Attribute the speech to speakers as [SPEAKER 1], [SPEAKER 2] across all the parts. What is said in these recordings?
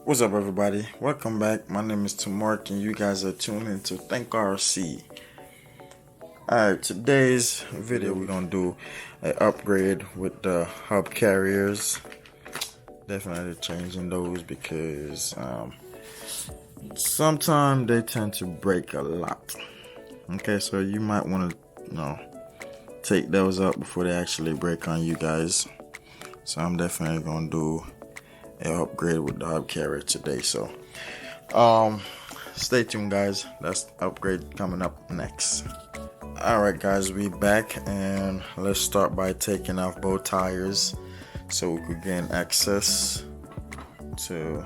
[SPEAKER 1] What's up, everybody? Welcome back. My name is Mark, and you guys are tuned into Think RC. Alright, today's video we're gonna do an upgrade with the hub carriers. Definitely changing those because sometimes they tend to break a lot. Okay, so you might want to take those out before they actually break on you guys. So I'm definitely gonna do an upgrade with the hub carrier today. So stay tuned, guys. That's the upgrade coming up next. Alright, guys, we back, and let's start by taking off both tires so we could gain access to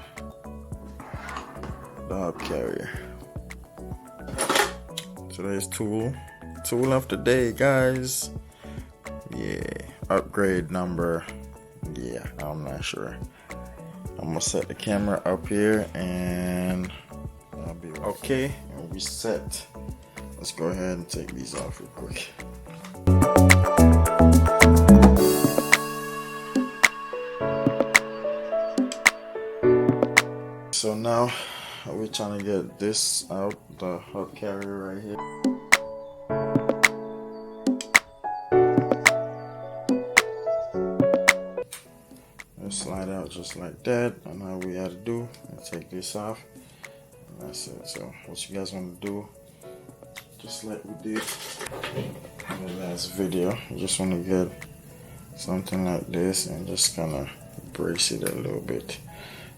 [SPEAKER 1] the hub carrier. Today's tool of the day, guys. Yeah, upgrade number, I'm not sure. I'm gonna set the camera up here and I'll be okay, and we set. Let's go ahead and take these off real quick. So now we're trying to get this out, the hub carrier right here. Slide out just like that, and all we had to do is take this off, and that's it. So what you guys want to do, just like we did in the last video, you just want to get something like this and just kind of brace it a little bit,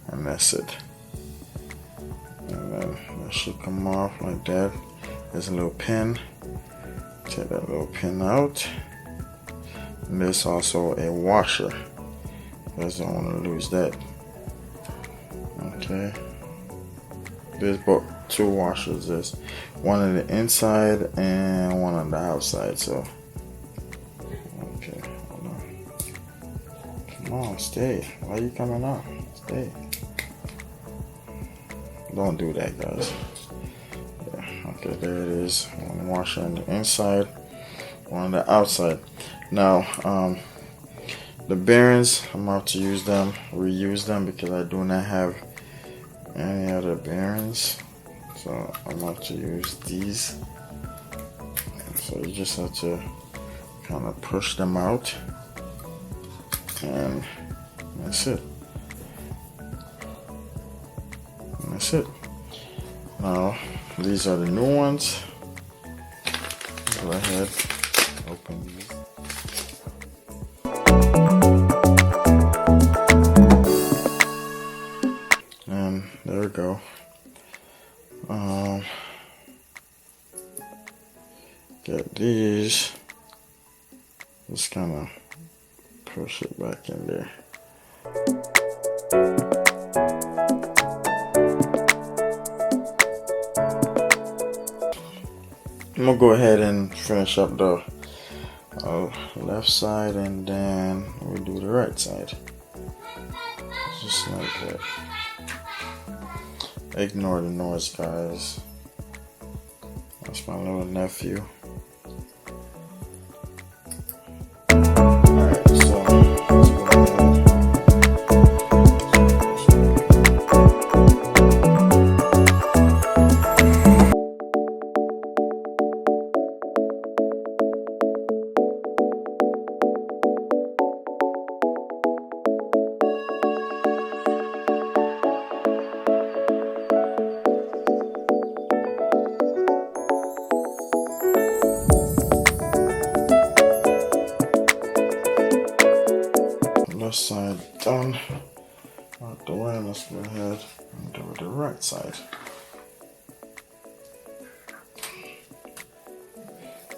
[SPEAKER 1] and that's it. And then that should come off like that. There's a little pin. Take that little pin out, and there's also a washer. You guys don't want to lose that. Okay. There's both two washers. There's one on the inside and one on the outside. So, okay, hold on. Come on, stay. Why are you coming out? Stay. Don't do that, guys. Yeah. Okay, there it is. One washer on the inside, one on the outside. Now, the bearings, I'm about to use them, reuse them, because I do not have any other bearings. So I'm about to use these. So you just have to kind of push them out, and that's it. And that's it. Now these are the new ones. Go ahead, open these. There we go. Get these. Just kind of push it back in there. I'm gonna go ahead and finish up the left side, and then we'll do the right side. Just like that. Ignore the noise, guys. That's my little nephew. Alright, so let's go ahead. Left side done. Out the way. Let's go ahead and do the right side.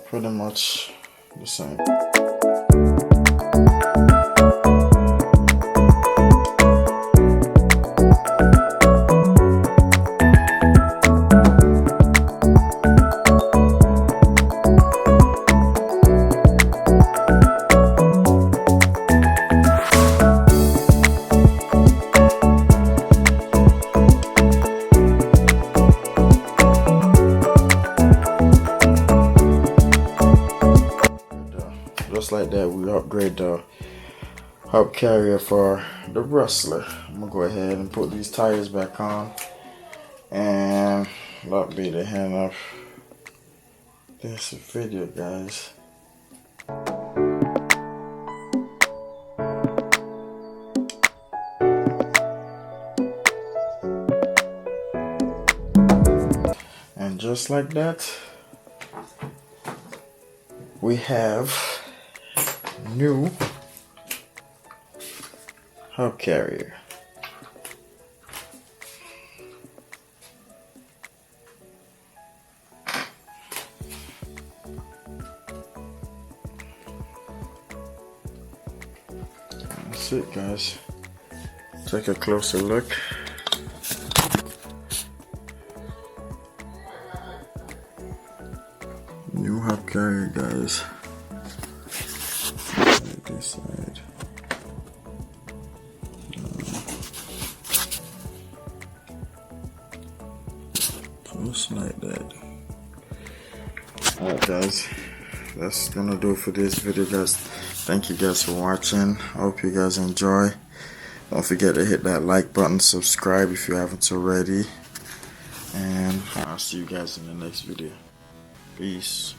[SPEAKER 1] Pretty much the same. Just like that, we upgrade the hub carrier for the Rustler. I'm gonna go ahead and put these tires back on, and that'll be the end of this video, guys. And just like that, we have new hub carrier. That's it, guys. Take a closer look. New hub carrier, guys. This side. Just like that. Alright, guys. That's gonna do it for this video, guys. Thank you guys for watching. I hope you guys enjoy. Don't forget to hit that like button, subscribe if you haven't already, and I'll see you guys in the next video. Peace.